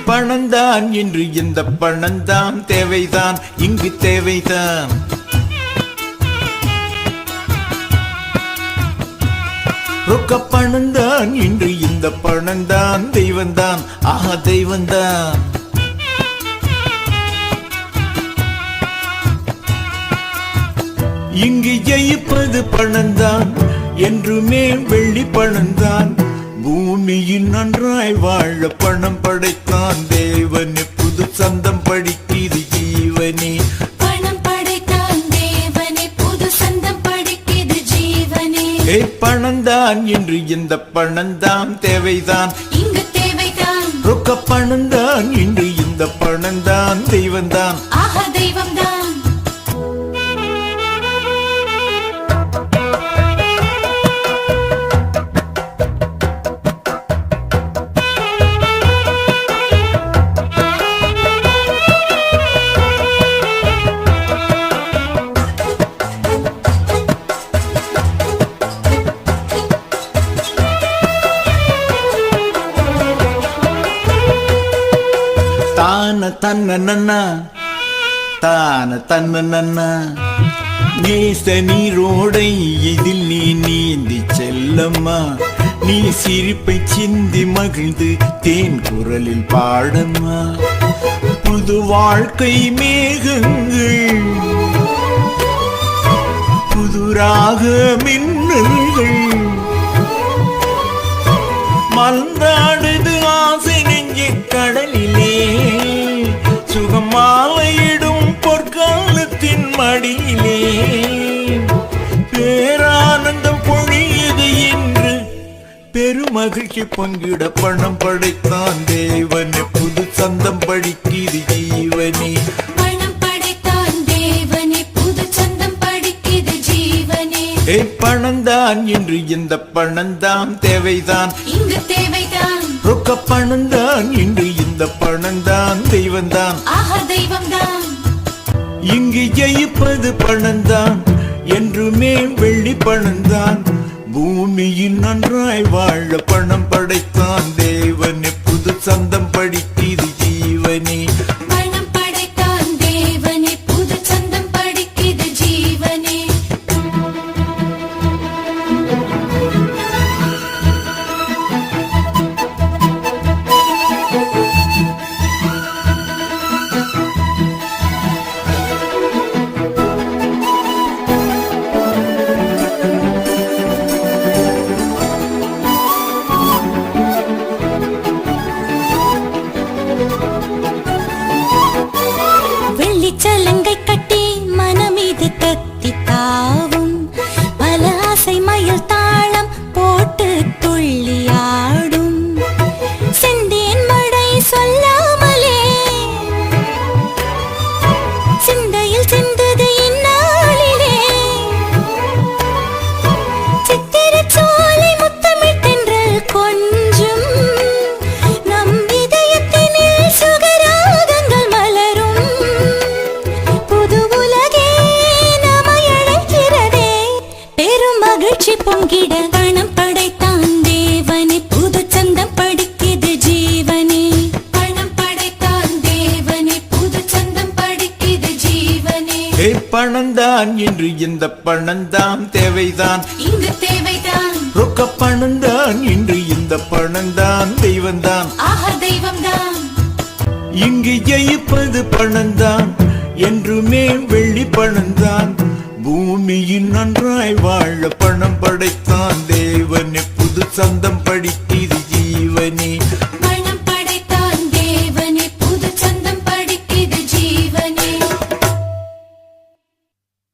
பணந்தான் என்று இந்த பணந்தான் தேவைதான், இங்கு தேவைதான். ரொக்க பணந்தான் என்று இந்த பணந்தான் தெய்வந்தான், ஆஹா தெய்வந்தான். இங்கு ஜெயிப்பது பணந்தான், என்றுமே வெள்ளி பணந்தான். பூமியில் நன்றாய் வாழ பணம் படைத்தான் தேவனே, புது சந்தம் படிக்கிது ஜீவனே. பணம் படைத்தான் தேவனே, புது சந்தம் படிக்கிது ஜீவனே. பணந்தான் என்று இந்த பணந்தான் தேவைதான், இங்கு தேவைதான். ரொக்க பணந்தான் என்று இந்த பணந்தான் தெய்வந்தான், ஆஹா தெய்வம்தான். தான தன்ன நன்னா தான தன்ன நன்னா. நேச நீரோடை இதில் நீ நீந்தி செல்லம்மா, நீ சிரிப்பை சிந்தி மகிழ்ந்து தேன் குரலில் பாடம்மா. புது வாழ்க்கை மேகங்கள், புதுராக மின்னல்கள், மலர்ந்தாடுது ஆசை நெஞ்சு கடலிலே. சுகமாலையிடும் பொற்காலத்தின் மடியிலே, பேரானந்தம் பொழியது என்று பெருமகிழ்ச்சி பங்கிட பணம் படைத்தான் தேவனே, புது சந்தம் படிக்கிது ஜீவனே. பணம் படைத்தான் தேவனே, புது சந்தம் படிக்கிது ஜீவனே. பணந்தான் என்று இந்த பணந்தான் தேவைதான், இங்கு தேவைதான். ரொக்க பணந்தான் என்று இந்த பணந்தான் தெய்வந்தான், ஆஹா தெய்வம்தான். இங்கு ஜெயிப்பது பணந்தான், என்றுமே வெள்ளி பணந்தான். பூமியில் நன்றாய் வாழ பணம் படைத்தான் தேவனே, புது சந்தம் படிக்கிது ஜீவனே. பணம் படைத்தான் தேவனே, புது சந்தம் படிக்கிது ஜீவனே. வெள்ளிச்சலங்கை கட்டி மனமீது தத்தி தாவும், பல ஆசை மயில் தாளம் போட்டு துள்ளியாடும். சிந்தேன் மழை சொல்லாமலே சிந்தையில் சிந்தது இந்நாளிலே. சித்திரச் சோலை முத்தமிட்டென்றல் கொஞ்சும், நம் இதயத்தினில் சுகராகங்கள் மலரும். புது உலகே நம்மை அழைக்கிறதே, பெரும் மகிழ்ச்சி பொங்கிட பணம் படைத்தான் தேவனே, புது சந்தம் படிக்கிது ஜீவனே. பணம் படைத்தான் தேவனே, புது சந்தம் படிக்கிது ஜீவனே. பணந்தான் என்று இந்த பணந்தான் தேவைதான், இங்கு தேவைதான். ரொக்க பணந்தான் என்று இந்த பணந்தான் தெய்வந்தான், ஆஹா தெய்வம்தான். இங்கு ஜெயிப்பது பணந்தான், என்றுமே வெள்ளி பணந்தான். பூமியில் நன்றாய் வாழ பணம் படைத்தான் தேவனே, புது சந்தம் படிக்க